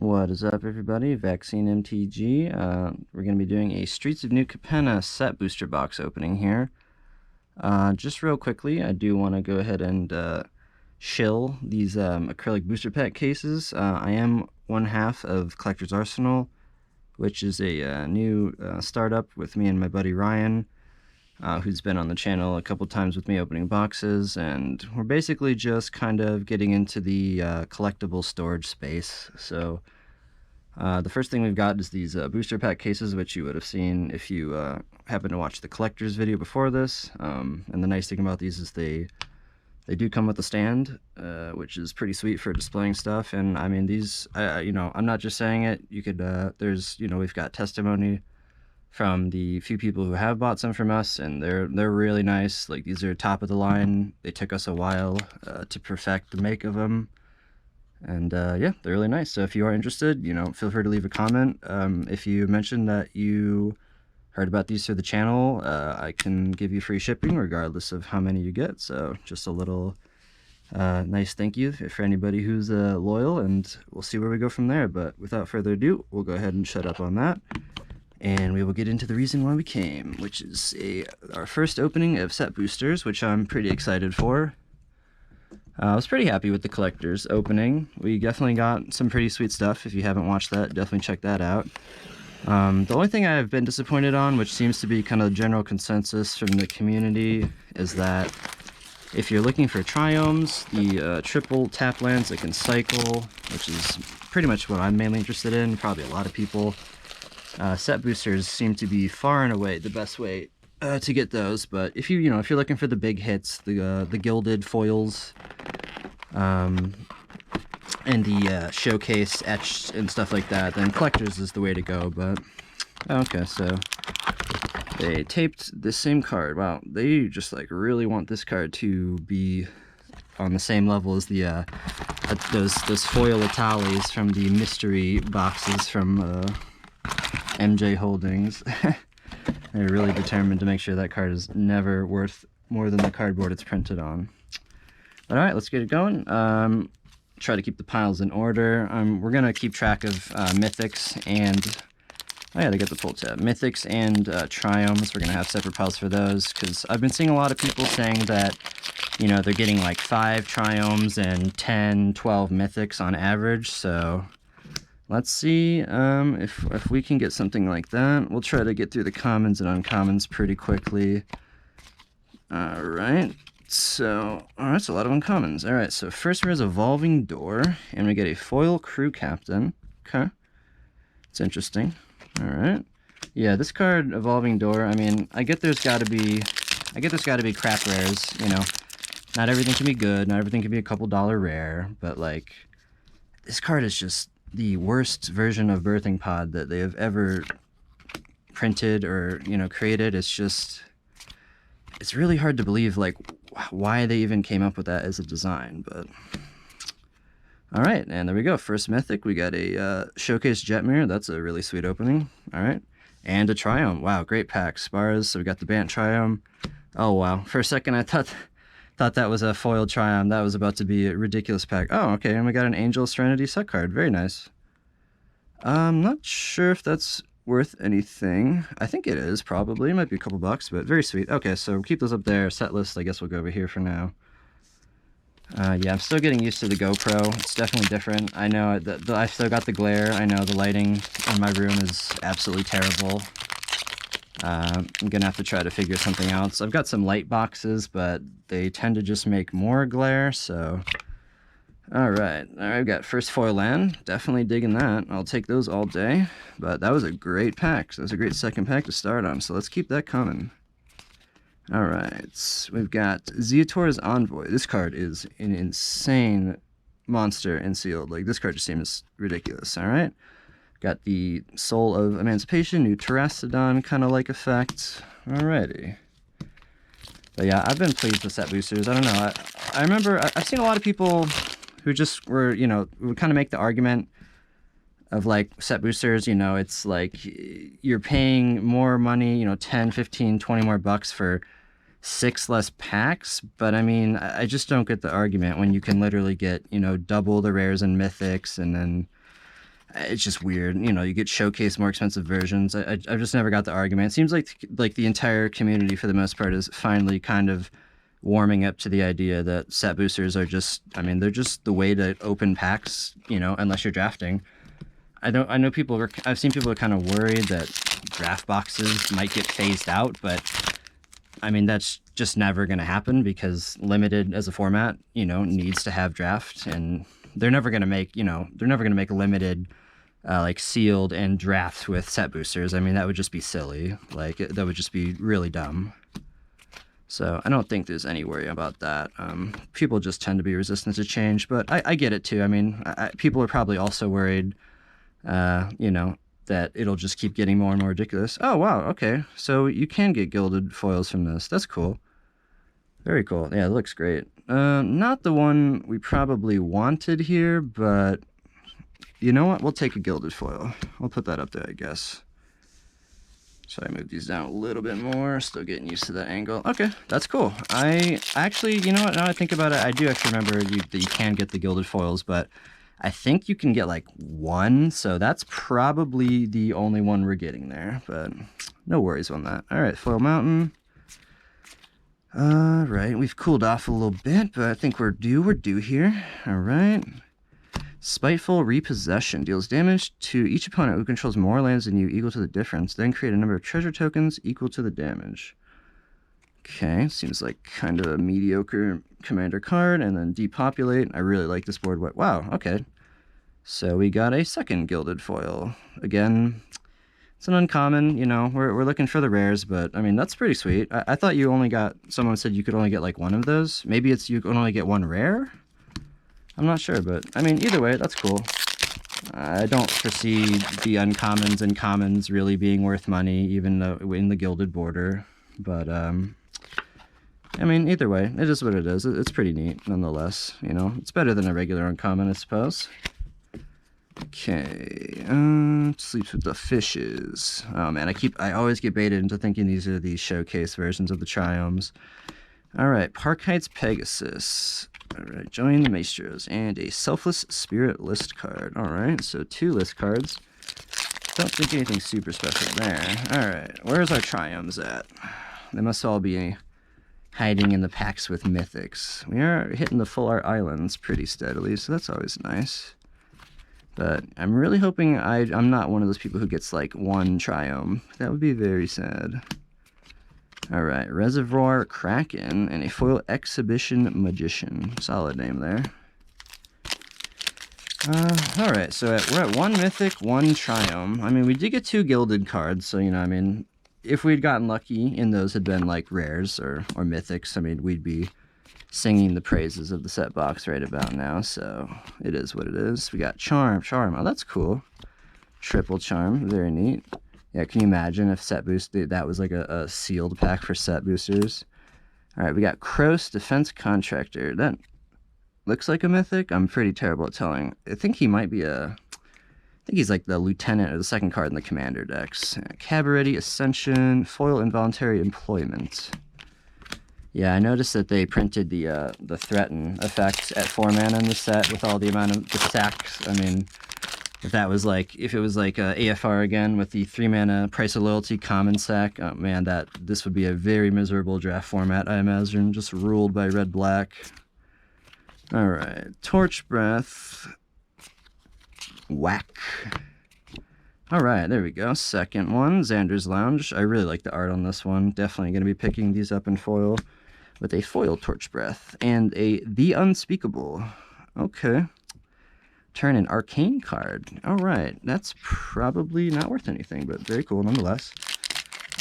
What is up, everybody? Vaccine MTG. We're going to be doing a Streets of New Capenna set booster box opening here. Just real quickly, I do want to go ahead and shill these acrylic booster pack cases. I am one half of Collector's Arsenal, which is a new startup with me and my buddy Ryan, who's been on the channel a couple times with me opening boxes, and we're basically just kind of getting into the collectible storage space. So the first thing we've got is these booster pack cases, which you would have seen if you happen to watch the collector's video before this. And the nice thing about these is they do come with a stand, which is pretty sweet for displaying stuff. And I mean, these, I'm not just saying it. You could, we've got testimony from the few people who have bought some from us, and they're really nice. Like, these are top of the line. They took us a while to perfect the make of them. And yeah, they're really nice. So if you are interested, feel free to leave a comment. If you mention that you heard about these through the channel, I can give you free shipping regardless of how many you get. So just a little nice thank you for anybody who's loyal, and we'll see where we go from there. But without further ado, we'll go ahead and shut up on that, and we will get into the reason why we came, which is our first opening of set boosters, which I'm pretty excited for. I was pretty happy with the collector's opening. We definitely got some pretty sweet stuff. If you haven't watched that, definitely check that out. The only thing I've been disappointed on, which seems to be kind of the general consensus from the community, is that if you're looking for triomes, the triple tap lands that can cycle, which is pretty much what I'm mainly interested in, probably a lot of people, set boosters seem to be far and away the best way to get those. But if you're looking for the big hits, the gilded foils, and the showcase etched and stuff like that, then collectors is the way to go. But okay, so they taped this same card. Wow, they just like really want this card to be on the same level as the those foil Italis from the mystery boxes from MJ Holdings. They're really determined to make sure that card is never worth more than the cardboard it's printed on. But alright, let's get it going. Try to keep the piles in order. We're going to keep track of mythics and... Oh yeah, they get the pull tab. Mythics and triomes. We're going to have separate piles for those, because I've been seeing a lot of people saying that, they're getting like 5 triomes and 10, 12 mythics on average, so... Let's see if we can get something like that. We'll try to get through the commons and uncommons pretty quickly. Alright, so that's a lot of uncommons. Alright, so first there is Evolving Door, and we get a foil crew captain. Okay, it's interesting. Alright, yeah, this card, Evolving Door, I mean, I get there's gotta be crap rares, Not everything can be good, not everything can be a couple dollar rare, but like, this card is just the worst version of Birthing Pod that they have ever printed or, created. It's really hard to believe, like, why they even came up with that as a design, but... Alright, and there we go. First mythic, we got a Showcase Jetmir. That's a really sweet opening. Alright, and a Triome. Wow, great pack. Spars, so we got the Bant Triome. Oh, wow. For a second, I thought that was a foil Triome. That was about to be a ridiculous pack. Oh, okay, and we got an Angel Serenity set card. Very nice. I'm not sure if that's worth anything. I think it is, probably. It might be a couple bucks, but very sweet. Okay, so we'll keep those up there. Set list, I guess we'll go over here for now. Yeah, I'm still getting used to the GoPro. It's definitely different. I know that I've still got the glare. I know the lighting in my room is absolutely terrible. I'm gonna have to try to figure something out. So I've got some light boxes, but they tend to just make more glare, so... Alright, I've got first foil land. Definitely digging that. I'll take those all day. But that was a great pack. So that was a great second pack to start on, so let's keep that coming. Alright, we've got Zeotor's Envoy. This card is an insane monster in sealed. Like, this card just seems ridiculous, alright? Got the Soul of Emancipation, new Terrastodon kind of like effect. Alrighty. But yeah, I've been pleased with set boosters. I don't know. I remember I've seen a lot of people who just were, would kind of make the argument of like set boosters, it's like you're paying more money, 10, 15, 20 more bucks for 6 less packs. But I mean, I just don't get the argument when you can literally get, double the rares and mythics, and then it's just weird. You know, you get showcase more expensive versions. I've just never got the argument. It seems like the entire community for the most part is finally kind of warming up to the idea that set boosters are just, I mean, they're just the way to open packs, you know, unless you're drafting. I know I've seen people are kind of worried that draft boxes might get phased out, but I mean, that's just never going to happen because limited as a format, you know, needs to have draft, and they're never going to make, you know, they're never going to make limited like sealed and drafts with set boosters. I mean, that would just be silly. Like, that would just be really dumb. So I don't think there's any worry about that. People just tend to be resistant to change, but I get it too. I mean, people are probably also worried, you know, that it'll just keep getting more and more ridiculous. Oh, wow, okay. So you can get gilded foils from this. That's cool. Very cool. Yeah, it looks great. Not the one we probably wanted here, but you know what? We'll take a gilded foil. I'll put that up there, I guess. So I move these down a little bit more. Still getting used to that angle. Okay, that's cool. I actually, you know what? Now I think about it, I do actually remember that you can get the gilded foils, but I think you can get like one, so that's probably the only one we're getting there, but no worries on that. All right, Foil Mountain. All right, we've cooled off a little bit, but I think we're due here. All right. Spiteful Repossession deals damage to each opponent who controls more lands than you equal to the difference. Then create a number of treasure tokens equal to the damage. Okay, seems like kind of a mediocre commander card. And then Depopulate. I really like this board. Wow, okay. So we got a second gilded foil. Again, it's an uncommon, you know, we're looking for the rares, but I mean, that's pretty sweet. I thought you only got, someone said you could only get like one of those. Maybe it's you can only get one rare? I'm not sure, but I mean, either way, that's cool. I don't foresee the uncommons and commons really being worth money, even though in the gilded border. But, I mean, either way, it is what it is. It's pretty neat, nonetheless. You know, it's better than a regular uncommon, I suppose. Okay, Sleeps with the Fishes. Oh man, I always get baited into thinking these are the showcase versions of the Triomes. Alright, Park Heights Pegasus. Alright, join the Maestros. And a Selfless Spirit list card. Alright, so 2 list cards. Don't think anything super special there. Alright, where's our Triomes at? They must all be hiding in the packs with Mythics. We are hitting the full art islands pretty steadily, so that's always nice. But I'm really hoping I'm not one of those people who gets like one Triome. That would be very sad. Alright, Reservoir Kraken and a foil Exhibition Magician. Solid name there. Alright, so we're at 1 Mythic, 1 Triome. I mean, we did get 2 Gilded cards, so, you know, I mean, if we'd gotten lucky and those had been, like, rares or Mythics, I mean, we'd be singing the praises of the set box right about now, so it is what it is. We got Charm. Oh, that's cool. Triple Charm, very neat. Yeah, can you imagine if set boost that was like a sealed pack for set boosters? All right, we got Kroos, Defense Contractor. That looks like a mythic. I'm pretty terrible at telling. I think he might be I think he's like the lieutenant or the second card in the commander decks. Cabaret Ascension, foil Involuntary Employment. Yeah, I noticed that they printed the Threaten effect at 4 mana in the set with all the amount of the stacks. I mean, if it was like AFR again with the 3 mana Price of Loyalty common sack, oh man, this would be a very miserable draft format, I imagine, just ruled by red-black. Alright, Torch Breath. Whack. Alright, there we go. Second one, Xander's Lounge. I really like the art on this one. Definitely going to be picking these up in foil with a foil Torch Breath and a The Unspeakable. Okay. Turn an Arcane card. Alright, that's probably not worth anything, but very cool nonetheless.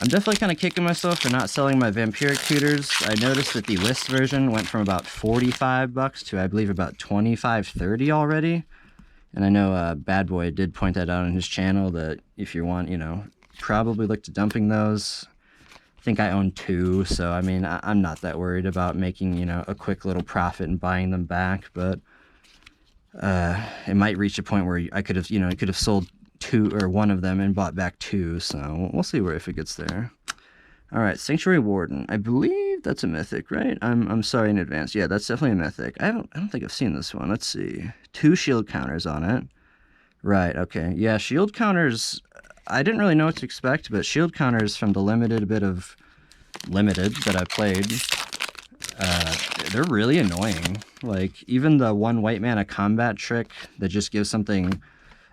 I'm definitely kind of kicking myself for not selling my Vampiric Tutors. I noticed that the list version went from about $45 to I believe about $25-30 already. And I know Bad Boy did point that out on his channel that if you want, you know, probably look to dumping those. I think I own 2, so I mean, I'm not that worried about making, you know, a quick little profit and buying them back, but it might reach a point where I could have, you know, I could have sold 2 or 1 of them and bought back 2, so we'll see if it gets there. All right, Sanctuary Warden. I believe that's a mythic, right? I'm sorry in advance. Yeah, that's definitely a mythic. I don't think I've seen this one. Let's see. 2 shield counters on it. Right, okay. Yeah, shield counters, I didn't really know what to expect, but shield counters from the limited bit of limited that I played, they're really annoying. Like, even the one white mana combat trick that just gives something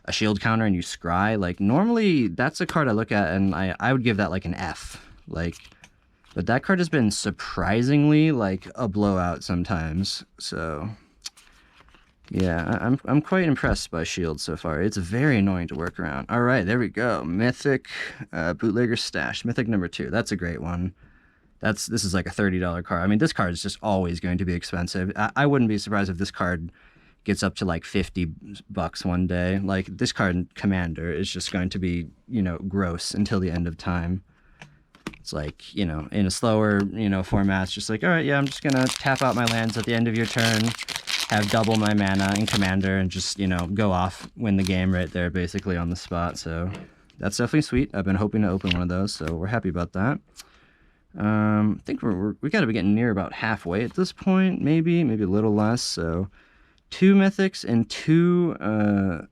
a shield counter and you scry, like, normally that's a card I look at and I would give that like an F. Like, but that card has been surprisingly like a blowout sometimes, so yeah, I'm quite impressed by shield so far. It's very annoying to work around. All right, there we go. Mythic Bootlegger Stash, Mythic number 2. That's a great one. This is like a $30 card. I mean, this card is just always going to be expensive. I wouldn't be surprised if this card gets up to like $50 one day. Like, this card, Commander, is just going to be, you know, gross until the end of time. It's like, you know, in a slower, you know, format, it's just like, all right, yeah, I'm just gonna tap out my lands at the end of your turn, have double my mana in Commander, and just, you know, go off, win the game right there, basically on the spot. So that's definitely sweet. I've been hoping to open one of those, so we're happy about that. I think we got to be getting near about halfway at this point, maybe a little less. So 2 mythics and two of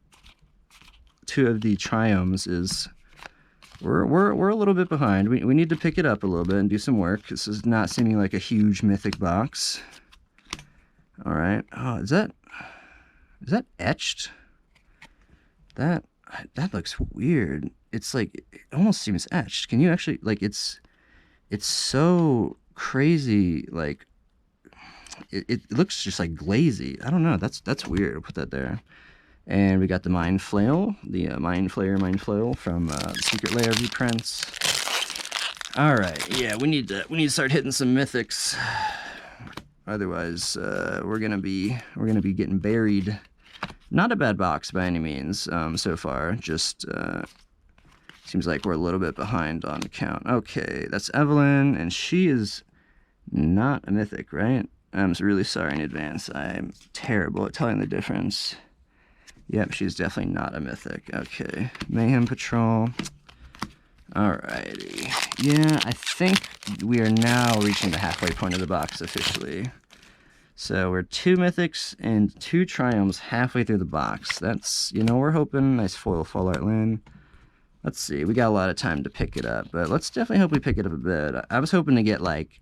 the triomes is we're a little bit behind. We need to pick it up a little bit and do some work. This is not seeming like a huge mythic box. All right. Oh, is that etched? That looks weird. It's like, it almost seems etched. Can you actually, like, it's so crazy, like it looks just like glazy. I don't know, that's weird. I'll put that there. And we got the Mind Flail, the Mind Flail from the Secret Lair reprints. All right, yeah, we need to start hitting some mythics. Otherwise, we're gonna be getting buried. Not a bad box by any means so far. Just seems like we're a little bit behind on the count. Okay, that's Evelyn, and she is not a mythic, right? I'm really sorry in advance. I'm terrible at telling the difference. Yep, she's definitely not a mythic. Okay, Mayhem Patrol. Alrighty. Yeah, I think we are now reaching the halfway point of the box officially. So we're 2 mythics and 2 triomes halfway through the box. That's, you know, we're hoping nice foil Fallout land. Let's see, we got a lot of time to pick it up, but let's definitely hope we pick it up a bit. I was hoping to get, like,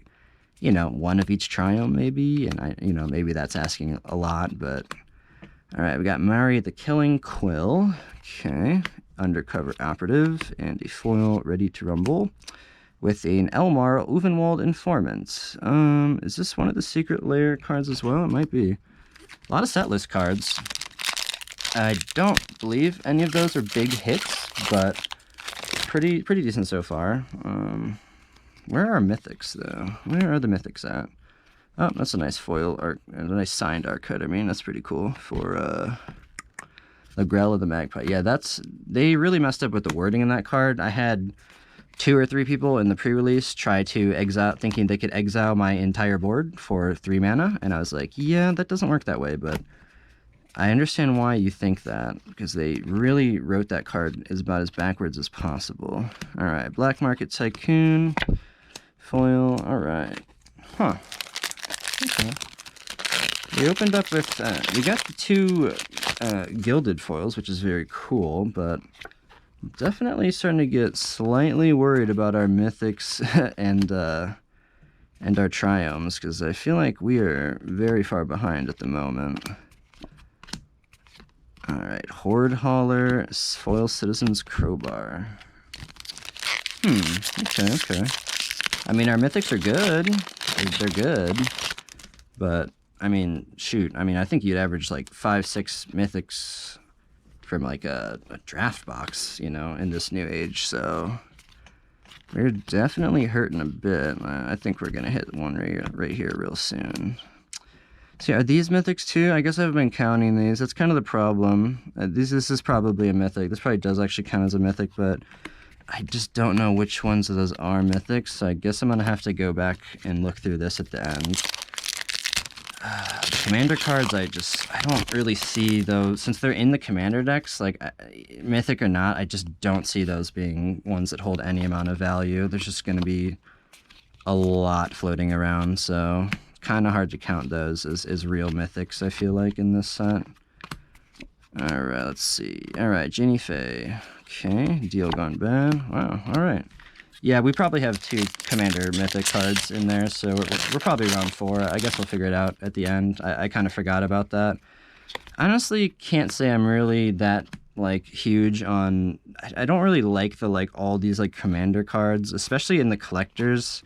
you know, 1 of each triome maybe, and you know, maybe that's asking a lot, but all right, we got Mari the Killing Quill. Okay, Undercover Operative, and a foil Ready to Rumble with an Elmar Uvenwald Informant. Is this one of the Secret Lair cards as well? It might be. A lot of set list cards. I don't believe any of those are big hits, but pretty decent so far. Where are our mythics, though? Where are the mythics at? Oh, that's a nice foil art, a nice signed art cut. I mean, that's pretty cool for the Grell of the Magpie. Yeah, they really messed up with the wording in that card. I had 2 or 3 people in the pre-release try to exile, thinking they could exile my entire board for 3 mana, and I was like, yeah, that doesn't work that way, but I understand why you think that, because they really wrote that card as about as backwards as possible. All right, Black Market Tycoon, foil, all right. Huh. Okay. We opened up with, we got the 2 gilded foils, which is very cool, but definitely starting to get slightly worried about our mythics and our triomes, because I feel like we are very far behind at the moment. Alright, Horde Hauler, foil Citizen's Crowbar. Okay. I mean, our mythics are good. They're good. But, I mean, shoot. I mean, I think you'd average like 5-6 mythics from like a draft box, you know, in this new age. So, we're definitely hurting a bit. I think we're going to hit one right here real soon. So, are these mythics too? I guess I've been counting these. That's kind of the problem. This is probably a mythic. This probably does actually count as a mythic, but I just don't know which ones of those are mythics. So I guess I'm going to have to go back and look through this at the end. The commander cards, I don't really see those. Since they're in the commander decks, like, mythic or not, I just don't see those being ones that hold any amount of value. There's just going to be a lot floating around, so kind of hard to count those as real mythics, I feel like, in this set. Alright, let's see. Alright, Ginny Faye. Okay, deal gone bad. Wow, alright. Yeah, we probably have 2 Commander Mythic cards in there, so we're probably around 4. I guess we'll figure it out at the end. I kind of forgot about that. I honestly can't say I'm really that, like, huge on... I don't really like the, like, all these, like, Commander cards, especially in the Collector's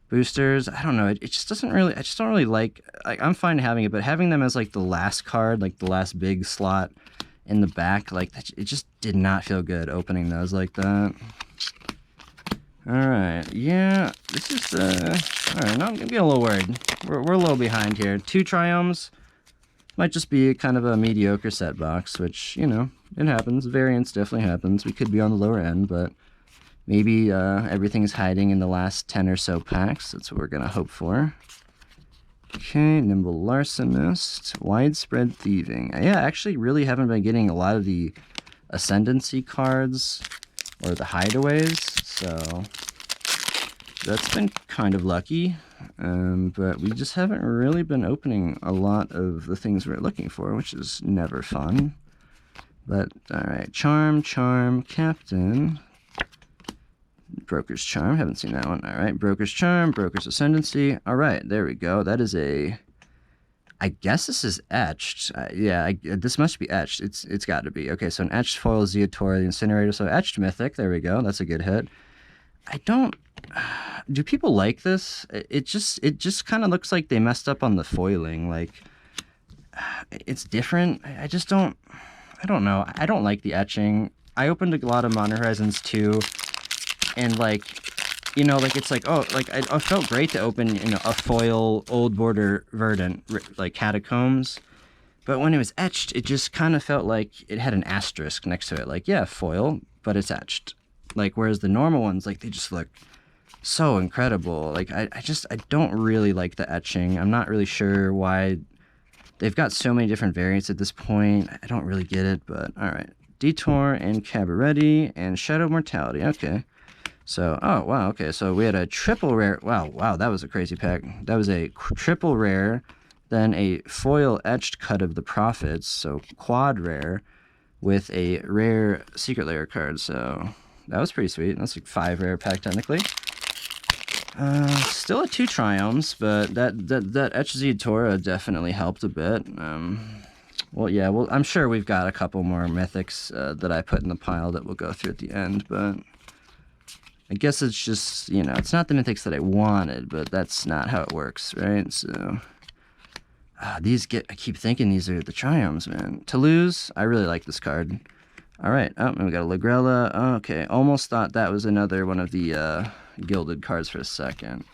boosters. I don't know, it just doesn't really... I just don't really like... I'm fine having it, but having them as, like, the last card, like, the last big slot in the back, like, it just did not feel good opening those like that. Alright, yeah, this is, alright, now I'm getting a little worried. We're a little behind here. 2 Triomes might just be kind of a mediocre set box, which, you know, it happens. Variance definitely happens. We could be on the lower end, but maybe everything's hiding in the last 10 or so packs. That's what we're going to hope for. Okay, Nimble Larcenist, Widespread Thieving. Yeah, I actually really haven't been getting a lot of the Ascendancy cards or the Hideaways, so that's been kind of lucky, but we just haven't really been opening a lot of the things we're looking for, which is never fun. But, alright, Charm, Captain, Broker's Charm, haven't seen that one. Alright, Broker's Charm, Broker's Ascendancy. Alright, there we go. That is a... I guess this is etched. Yeah, this must be etched. It's got to be. Okay, so an etched foil Zeotor, the Incinerator. So etched Mythic. There we go. That's a good hit. I don't... Do people like this? It just kind of looks like they messed up on the foiling. Like, it's different. I just don't... I don't know. I don't like the etching. I opened a lot of Modern Horizons 2, and, like... You know, like, it's like, oh, like, I felt great to open, you know, a foil Old Border Verdant, like, Catacombs. But when it was etched, it just kind of felt like it had an asterisk next to it. Like, yeah, foil, but it's etched. Like, whereas the normal ones, like, they just look so incredible. Like, I don't really like the etching. I'm not really sure why they've got so many different variants at this point. I don't really get it, but all right. Detour and Cabaretti and Shadow Mortality. Okay. So, oh, wow, okay, so we had a triple rare, wow, that was a crazy pack. That was a triple rare, then a foil etched Cut of the Prophets, so quad rare, with a rare Secret Lair card, so that was pretty sweet. That's like 5 rare pack, technically. Still a 2 Triomes, but that etched Zeotora definitely helped a bit. Well, yeah, well, I'm sure we've got a couple more Mythics that I put in the pile that we'll go through at the end, but... I guess it's just, you know, it's not the Mythics that I wanted, but that's not how it works, right? So, I keep thinking these are the Triomes, man. Toulouse, I really like this card. All right, oh, and we got a Lagrella. Oh, okay, almost thought that was another one of the gilded cards for a second.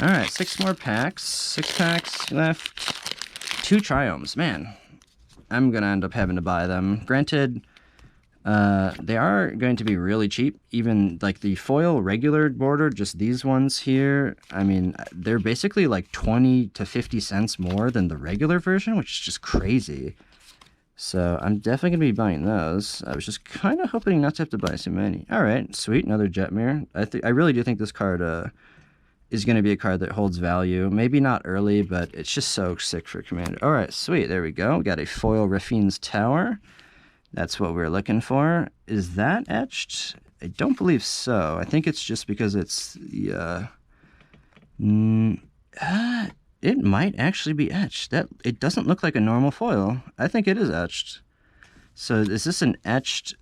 All right, 6 more packs. 6 packs left. 2 Triomes, man. I'm going to end up having to buy them. Granted... they are going to be really cheap. Even like the foil regular border, just these ones here, I mean, they're basically like 20 to 50 cents more than the regular version, which is just crazy. So I'm definitely going to be buying those. I was just kind of hoping not to have to buy so many. All right, sweet, another Jetmir. I really do think this card is going to be a card that holds value. Maybe not early, but it's just so sick for Commander. All right, sweet, there we go. We got a foil Raffine's Tower. That's what we're looking for. Is that etched? I don't believe so. I think it's just because it's the... it might actually be etched. It doesn't look like a normal foil. I think it is etched. So is this an etched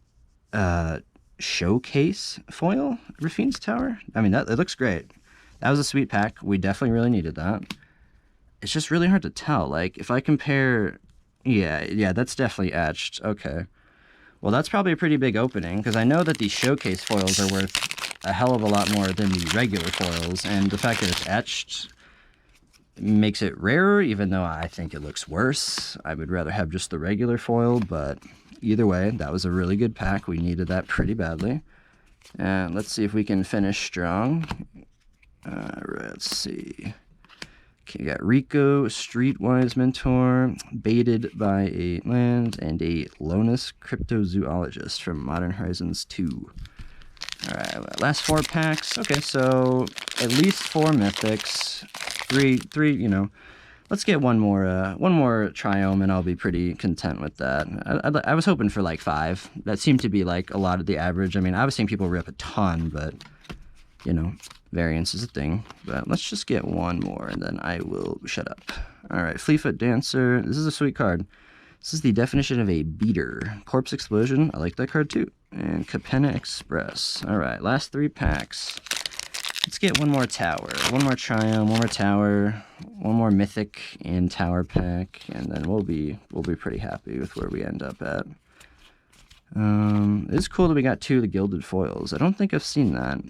showcase foil, Raffine's Tower? I mean, it looks great. That was a sweet pack. We definitely really needed that. It's just really hard to tell. Like, if I compare... Yeah, that's definitely etched. Okay. Well, that's probably a pretty big opening, because I know that these showcase foils are worth a hell of a lot more than the regular foils, and the fact that it's etched makes it rarer, even though I think it looks worse. I would rather have just the regular foil, but either way, that was a really good pack. We needed that pretty badly. And let's see if we can finish strong. Let's see. Okay, we got Rico, Streetwise Mentor, Baited by a Land, and a Lonus Cryptozoologist from Modern Horizons 2. Alright, last 4 packs. Okay, so at least 4 Mythics. Three, you know, let's get one more Triome, and I'll be pretty content with that. I was hoping for like 5. That seemed to be like a lot of the average. I mean, I was seeing people rip a ton, but you know, variance is a thing. But let's just get one more, and then I will shut up. All right, Fleetfoot Dancer. This is a sweet card. This is the definition of a beater. Corpse Explosion. I like that card too. And Capenna Express. All right, last 3 packs. Let's get one more tower, one more Triumph, one more tower, one more mythic and tower pack, and then we'll be pretty happy with where we end up at. It's cool that we got 2 of the gilded foils. I don't think I've seen that,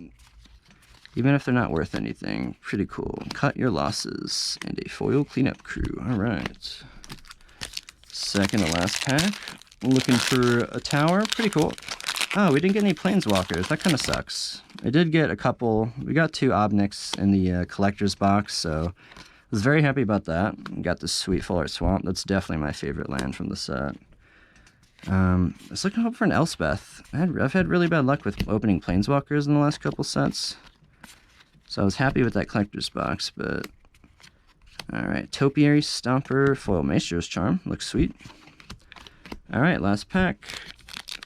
even if they're not worth anything. Pretty cool. Cut Your Losses and a foil cleanup crew. All right. Second to last pack. Looking for a tower. Pretty cool. Oh, we didn't get any Planeswalkers. That kind of sucks. I did get a couple. We got 2 Obniks in the collector's box, so I was very happy about that. We got this sweet Full Art Swamp. That's definitely my favorite land from the set. I was looking up for an Elspeth. I've had really bad luck with opening Planeswalkers in the last couple sets, so I was happy with that collector's box, but... Alright, Topiary Stomper, Foil Maestro's Charm. Looks sweet. Alright, last pack.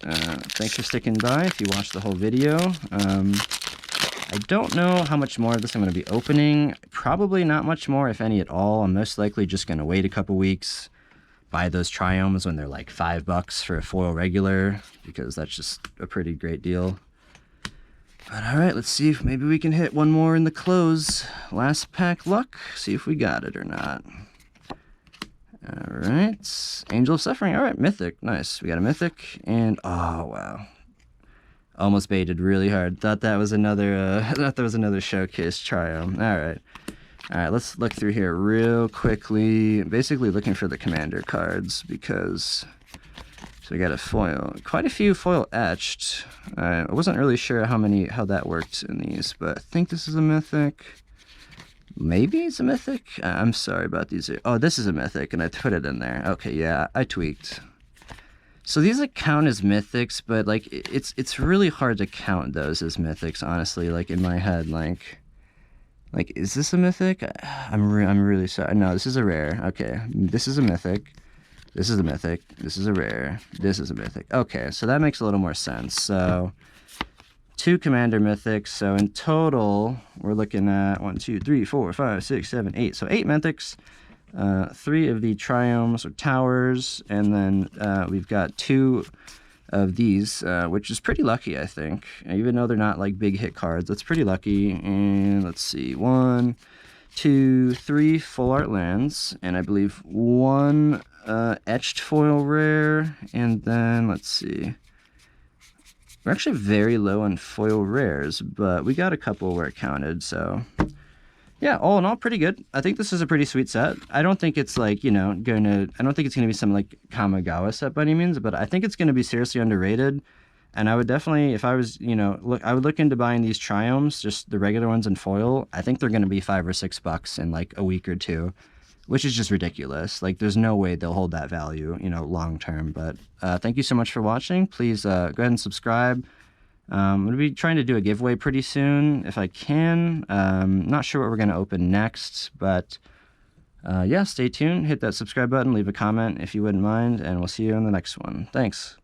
Thanks for sticking by if you watched the whole video. I don't know how much more of this I'm going to be opening. Probably not much more, if any at all. I'm most likely just going to wait a couple weeks, buy those Triomes when they're like $5 for a foil regular, because that's just a pretty great deal. But alright, let's see if maybe we can hit one more in the close. Last pack luck, see if we got it or not. Alright, Angel of Suffering. Alright, Mythic. Nice. We got a Mythic, and oh wow. Almost baited really hard. Thought that was another showcase Triumph. Alright. Alright, let's look through here real quickly. Basically looking for the commander cards, because so we got a foil. Quite a few foil etched. I wasn't really sure how that worked in these, but I think this is a Mythic. Maybe it's a Mythic? I'm sorry about these. Oh, this is a Mythic, and I put it in there. Okay, yeah, I tweaked. So these like count as Mythics, but like it's really hard to count those as Mythics, honestly. Like in my head, like is this a Mythic? I'm really sorry. No, this is a rare. Okay, this is a Mythic. This is a Mythic. This is a rare. This is a Mythic. Okay, so that makes a little more sense. So 2 Commander Mythics, so in total, we're looking at 1, 2, 3, 4, 5, 6, 7, 8. So 8 Mythics, 3 of the Triomes or Towers, and then we've got 2 of these, which is pretty lucky, I think. Even though they're not like big hit cards, that's pretty lucky. And let's see, 1, 2, 3 full art lands, and I believe 1 etched foil rare, and then let's see. We're actually very low on foil rares, but we got a couple where it counted, so yeah, all in all, pretty good. I think this is a pretty sweet set. I don't think it's like, I don't think it's going to be some like Kamigawa set by any means, but I think it's going to be seriously underrated. And I would definitely, if I was, I would look into buying these Triomes, just the regular ones in foil. I think they're going to be $5 or $6 in like a week or 2. Which is just ridiculous. Like, there's no way they'll hold that value, long term. But thank you so much for watching. Please go ahead and subscribe. I'm going to be trying to do a giveaway pretty soon, if I can. Not sure what we're going to open next, but yeah, stay tuned. Hit that subscribe button, leave a comment if you wouldn't mind, and we'll see you in the next one. Thanks.